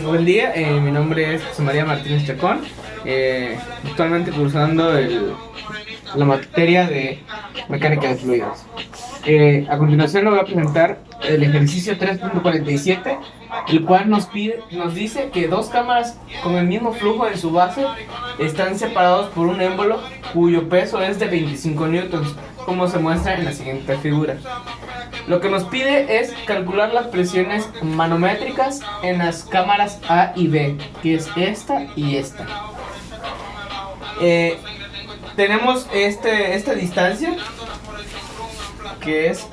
Buen día, mi nombre es José María Martínez Chacón, actualmente cursando la materia de mecánica de fluidos. A continuación le voy a presentar el ejercicio 3.47, el cual nos dice que dos cámaras con el mismo flujo en su base están separados por un émbolo cuyo peso es de 25 newtons, como se muestra en la siguiente figura. Lo que nos pide es calcular las presiones manométricas en las cámaras A y B, que es esta y esta. Tenemos esta distancia, que es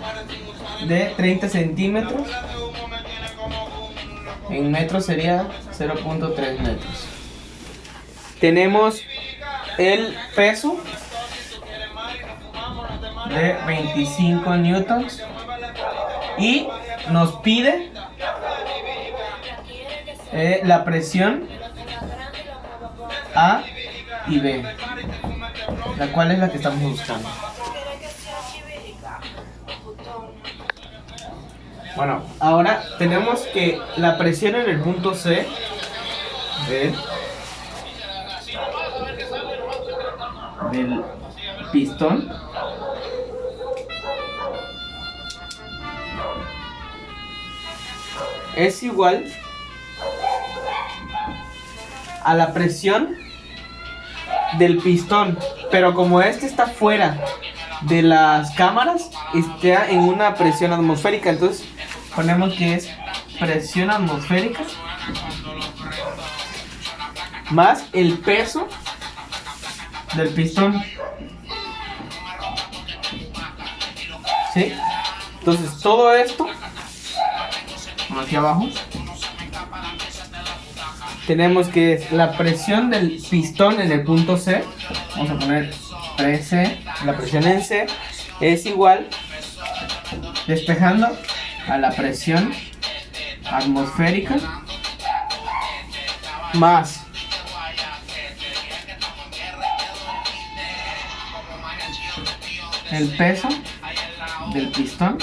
de 30 centímetros. En metros sería 0.3 metros. Tenemos el peso de 25 newtons. Y nos pide la presión A y B, la cual es la que estamos buscando. Bueno, ahora tenemos que la presión en el punto C del pistón es igual a la presión del pistón, pero como este está fuera de las cámaras, está en una presión atmosférica, entonces ponemos que es presión atmosférica más el peso del pistón. ¿Sí? Entonces todo esto aquí abajo tenemos que es la presión del pistón en el punto C. Vamos a poner 3C. La presión en C es igual, despejando, a la presión atmosférica más el peso del pistón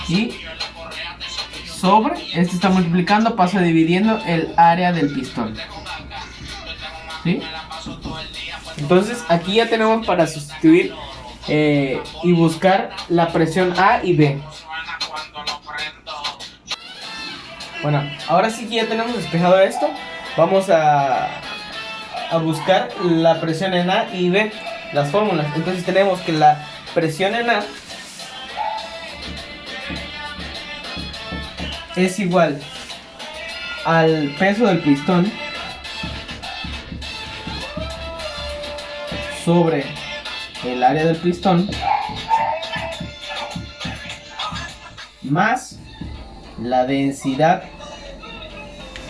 y sobre, este está multiplicando, pasa dividiendo el área del pistón. ¿Sí? Entonces aquí ya tenemos para sustituir y buscar la presión A y B. Bueno, ahora sí que ya tenemos despejado esto, vamos a buscar la presión en A y B, las fórmulas. Entonces tenemos que la presión en A es igual al peso del pistón sobre el área del pistón más la densidad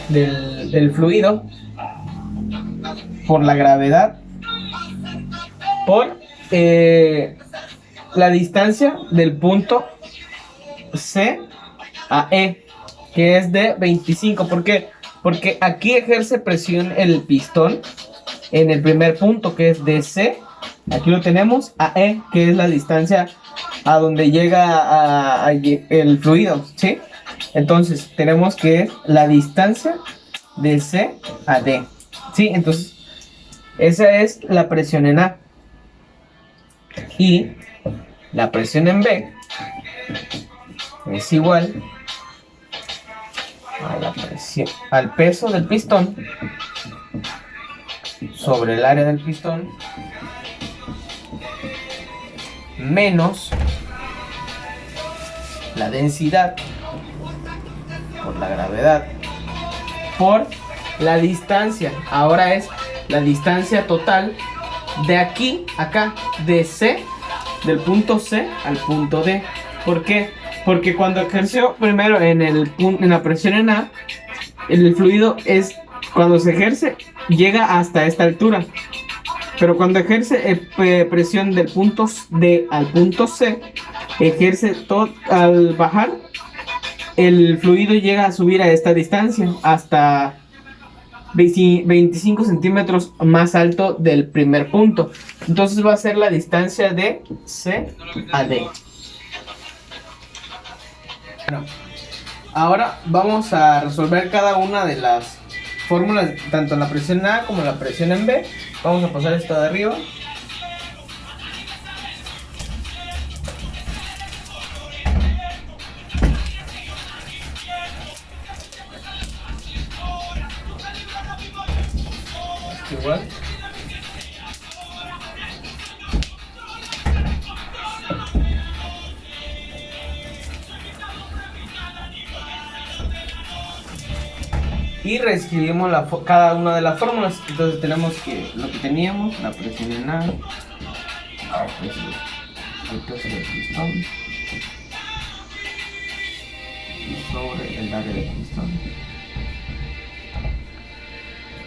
del fluido por la gravedad por la distancia del punto C a E, que es de 25. ¿Por qué? Porque aquí ejerce presión el pistón en el primer punto, que es de C, aquí lo tenemos, a E, que es la distancia a donde llega el fluido, ¿sí? Entonces tenemos que es la distancia de C a D, ¿sí? Entonces esa es la presión en A. Y la presión en B es igual a la presión, al peso del pistón sobre el área del pistón menos la densidad por la gravedad por la distancia. Ahora es la distancia total de aquí a acá, de C, del punto C al punto D. ¿Por qué? Porque cuando ejerció primero en la presión en A, el fluido cuando se ejerce llega hasta esta altura, pero cuando ejerce presión del punto D al punto C, ejerce todo al bajar, el fluido llega a subir a esta distancia hasta 25 centímetros más alto del primer punto. Entonces va a ser la distancia de C a D. Bueno, Ahora vamos a resolver cada una de las fórmulas, tanto en la presión A como en la presión en B. Vamos a pasar esto de arriba. Igual. Y reescribimos cada una de las fórmulas. Entonces tenemos que lo que teníamos, la presión en A, el peso del pistón y sobre el área del pistón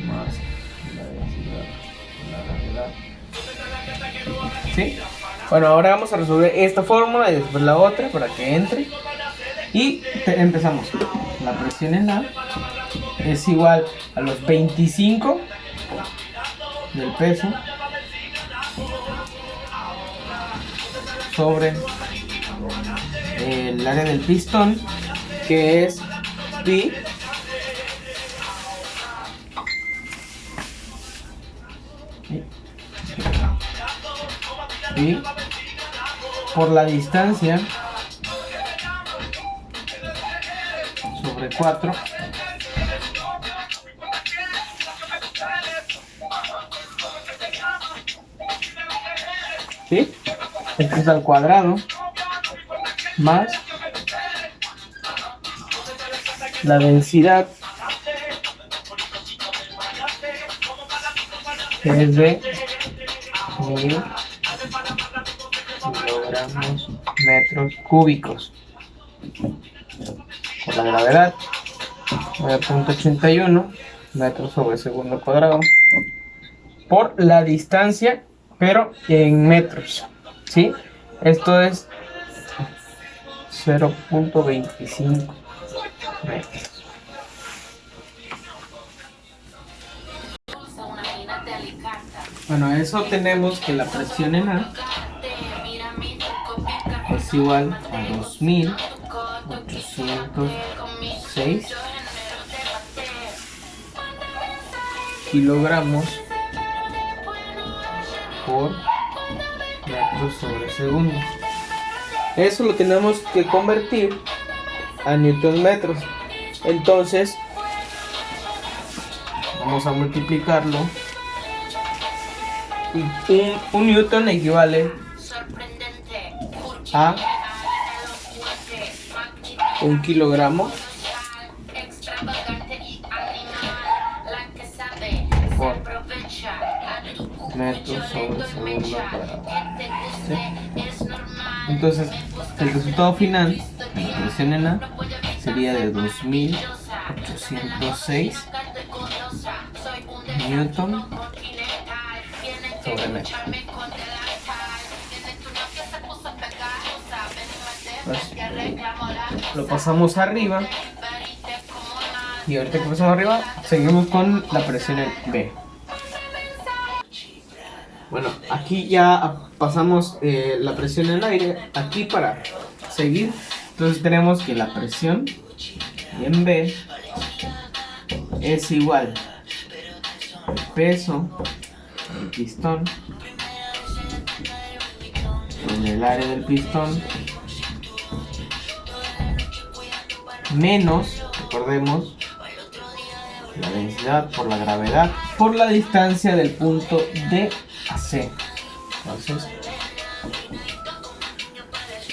más la densidad, la gravedad. ¿Sí? Bueno, ahora vamos a resolver esta fórmula y después la otra para que entre. Y empezamos. La presión en A es igual a los 25 del peso sobre el área del pistón, que es pi por la distancia sobre 4 ¿sí? Esto es al cuadrado más la densidad, que es de 1000 kilogramos metros cúbicos, por la gravedad 9.81 metros sobre segundo cuadrado, por la distancia, pero en metros, ¿sí? Esto es 0.25 metros. Bueno, eso tenemos que la presión en A es igual a 2806 kilogramos por metros sobre segundo. Eso lo tenemos que convertir a newton metros. Entonces vamos a multiplicarlo, y un newton equivale a 1 kilogramo por metros sobre segundo cuadrado. ¿Sí? Entonces el resultado final de la presión en A sería de 2806 newton sobre metro. Pues, lo pasamos arriba, y ahorita que pasamos arriba seguimos con la presión en B. Bueno, aquí ya pasamos la presión en el aire, aquí para seguir. Entonces tenemos que la presión en B es igual al peso del pistón sobre el área del pistón menos, recordemos, la densidad por la gravedad por la distancia del punto D a C. Entonces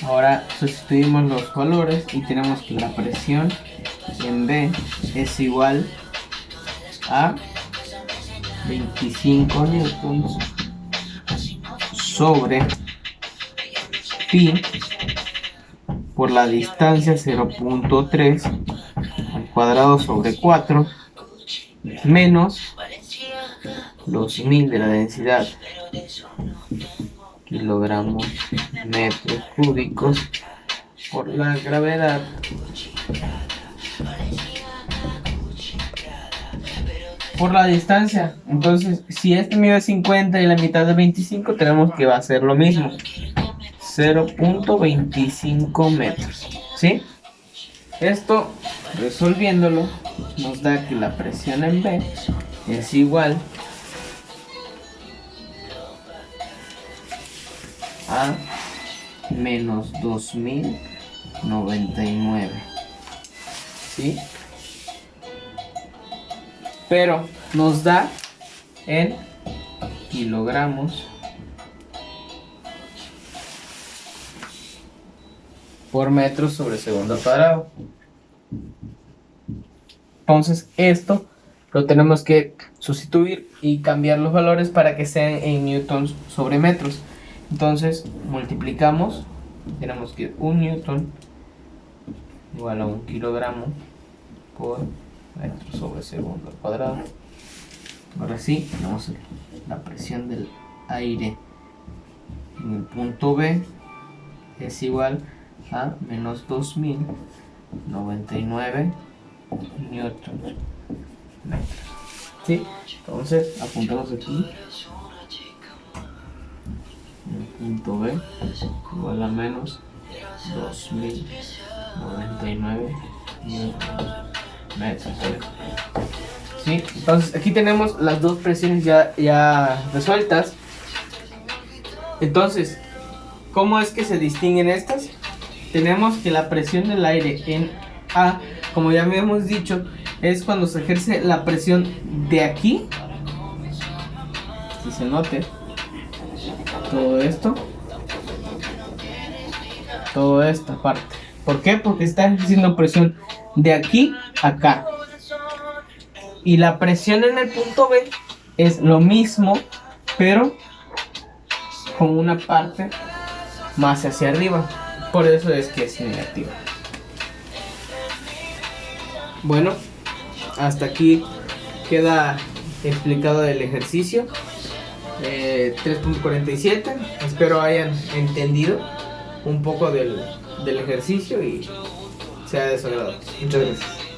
ahora sustituimos los valores y tenemos que la presión en B es igual a 25 newtons sobre pi por la distancia 0.3 al cuadrado sobre 4 menos los 1000 de la densidad kilogramos metros cúbicos por la gravedad por la distancia. Entonces, si este mide 50 y la mitad de 25, tenemos que va a ser lo mismo, 0.25 metros, ¿sí? Esto, resolviéndolo, nos da que la presión en B es igual a menos 2099. ¿Sí? Pero nos da en kilogramos por metro sobre segundo cuadrado. Entonces esto lo tenemos que sustituir y cambiar los valores para que sean en newtons sobre metros. Entonces multiplicamos, tenemos que 1 newton igual a 1 kilogramo por metro sobre segundo cuadrado. Ahora sí, tenemos la presión del aire en el punto B es igual a menos 2099 newton metros. ¿Sí? Entonces apuntamos aquí el punto B igual a menos 2099 newton metros. ¿Sí? Entonces aquí tenemos las dos presiones ya resueltas. Entonces, ¿cómo es que se distinguen estas? Tenemos que la presión del aire en A, como ya habíamos dicho, es cuando se ejerce la presión de aquí, si se note, todo esto, toda esta parte. ¿Por qué? Porque está ejerciendo presión de aquí a acá. Y la presión en el punto B es lo mismo, pero con una parte más hacia arriba. Por eso es que es negativa. Bueno, hasta aquí queda explicado el ejercicio 3.47. Espero hayan entendido un poco del ejercicio y sea de su agrado. Muchas gracias.